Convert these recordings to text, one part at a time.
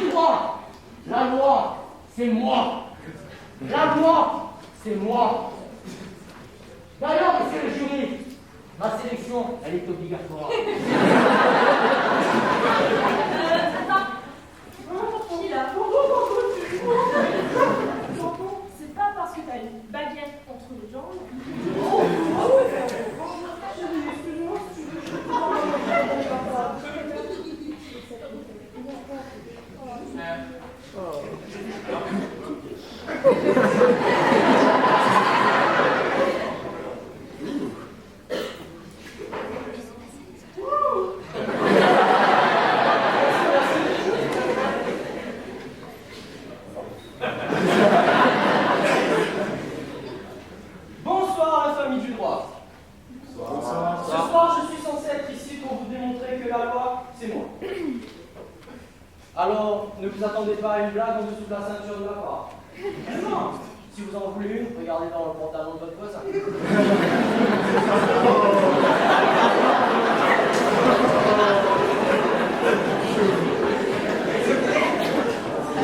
droit. La loi, c'est moi. La loi, c'est moi. D'ailleurs, monsieur le jury, ma sélection, elle est obligatoire. Attends. Qui là? Tonton, c'est pas parce que t'as une baguette entre les jambes. Bonsoir la famille du droit. Bonsoir. Ce soir, je suis censé être ici pour vous démontrer que la loi, c'est moi. Alors, ne vous attendez pas à une blague en dessous de la ceinture de ma part. Non. Si vous en voulez une, regardez dans le pantalon de votre voisin.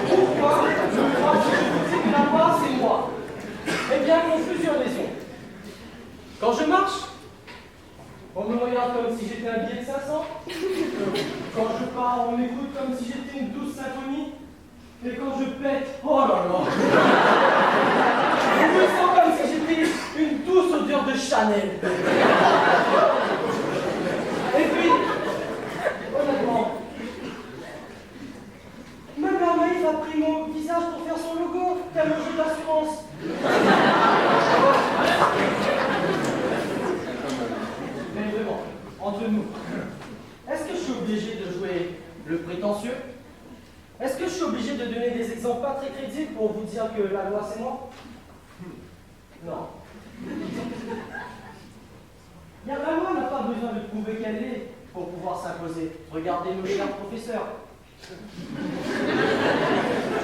Pourquoi je vous dis que la loi, c'est moi? Eh bien, pour plusieurs raisons. Quand je marche, on me regarde comme si j'étais un billet de 500. Quand je pars, on m'écoute comme si j'étais une douce symphonie. Et quand je pète, oh là là, on me sent comme si j'étais une douce odeur de Chanel. Et puis, honnêtement, même la Maïf a pris mon visage pour faire son logo, tel le jeu d'assurance. Mais vraiment, entre nous, est-ce que je suis obligé de jouer le prétentieux? Est-ce que je suis obligé de donner des exemples pas très crédibles pour vous dire que la loi c'est moi? Non. La loi n'a pas besoin de prouver qu'elle est pour pouvoir s'imposer. Regardez nos chers professeurs.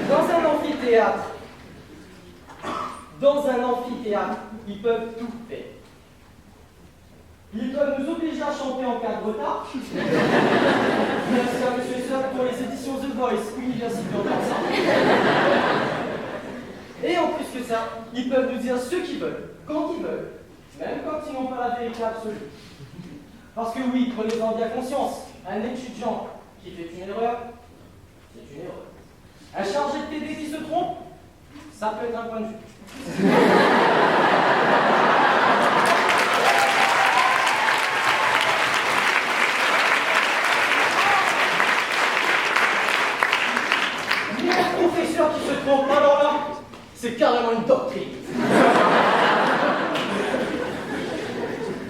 Dans un amphithéâtre, ils peuvent tout faire. Ils peuvent nous obliger à chanter en cas de retard. Merci à M. Seul pour les éditions The Voice, Université en Kansas. Et en plus que ça, ils peuvent nous dire ce qu'ils veulent, quand ils veulent, même quand ils n'ont pas la vérité absolue. Parce que oui, prenez-en bien conscience, un étudiant qui fait une erreur, c'est une erreur. Un chargé de TD qui se trompe, ça peut être un point de vue. Qui se trompe, alors là, c'est carrément une doctrine.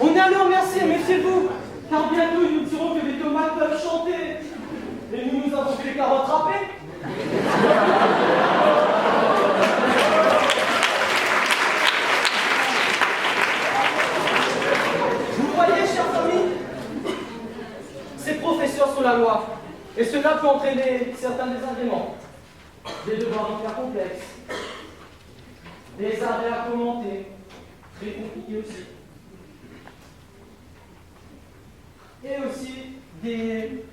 On est alors merci, méfiez-vous, car bientôt ils nous diront que les tomates peuvent chanter. Et nous avons fait les carottes râpées. Vous voyez, chers amis, ces professeurs sont la loi. Et cela peut entraîner certains désagréments. Des devoirs hyper complexes, des arrêts à commenter, très compliqués aussi. Et aussi des...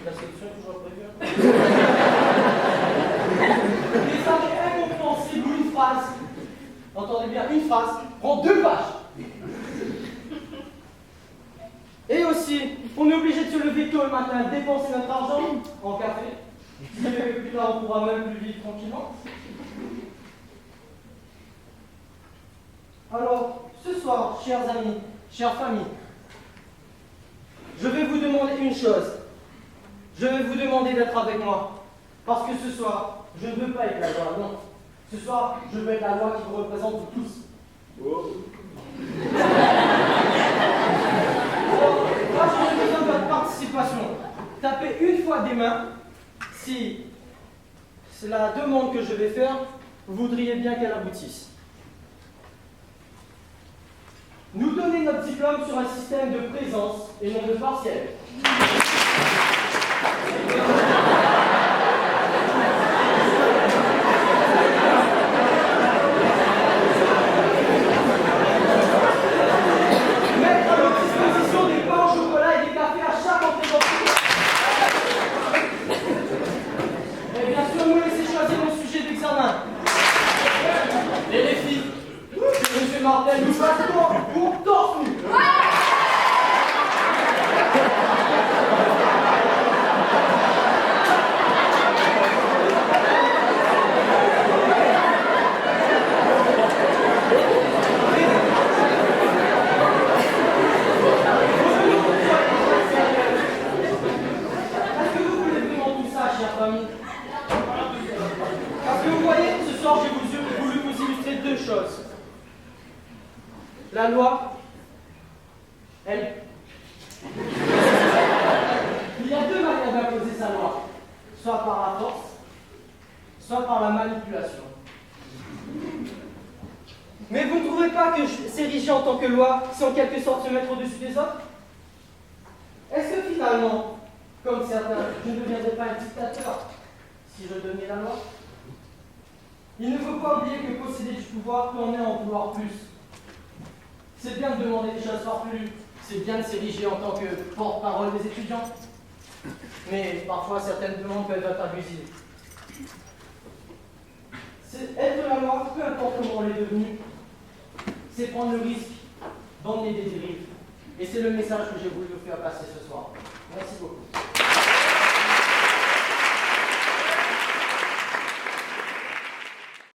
La solution est toujours prévue. Des arrêts incompréhensibles ou une phrase. Entendez bien, une phrase prend 2 pages. Et aussi, on est obligé de se lever tôt le matin, de dépenser notre argent en café. Et plus tard, on pourra même plus vivre tranquillement. Alors, ce soir, chers amis, chères familles, je vais vous demander une chose. Je vais vous demander d'être avec moi. Parce que ce soir, je ne veux pas être la loi, non. Ce soir, je veux être la loi qui vous représente vous tous. Oh. Moi, j'ai besoin de votre participation. Tapez une fois des mains si c'est la demande que je vais faire, vous voudriez bien qu'elle aboutisse. Nous donner notre diplôme sur un système de présence et non de partiel. Mettre à notre disposition martèle, nous passons pour torse nu. Est-ce que vous voulez vraiment tout ça, chère famille? Parce que vous voyez, ce soir, j'ai voulu vous illustrer deux choses. La loi, elle. Il y a deux manières d'imposer sa loi. Soit par la force, soit par la manipulation. Mais vous ne trouvez pas que s'ériger en tant que loi, c'est en quelque sorte se mettre au-dessus des autres? Est-ce que finalement, comme certains, je ne deviendrais pas un dictateur si je devenais la loi? Il ne faut pas oublier que posséder du pouvoir peut en est en vouloir plus. C'est bien de demander des choses farfelues, c'est bien de s'ériger en tant que porte-parole des étudiants. Mais parfois, certaines demandes peuvent être abusives. Être la loi, peu importe comment on l'est devenu, c'est prendre le risque d'emmener des dérives. Et c'est le message que j'ai voulu vous faire passer ce soir. Merci beaucoup.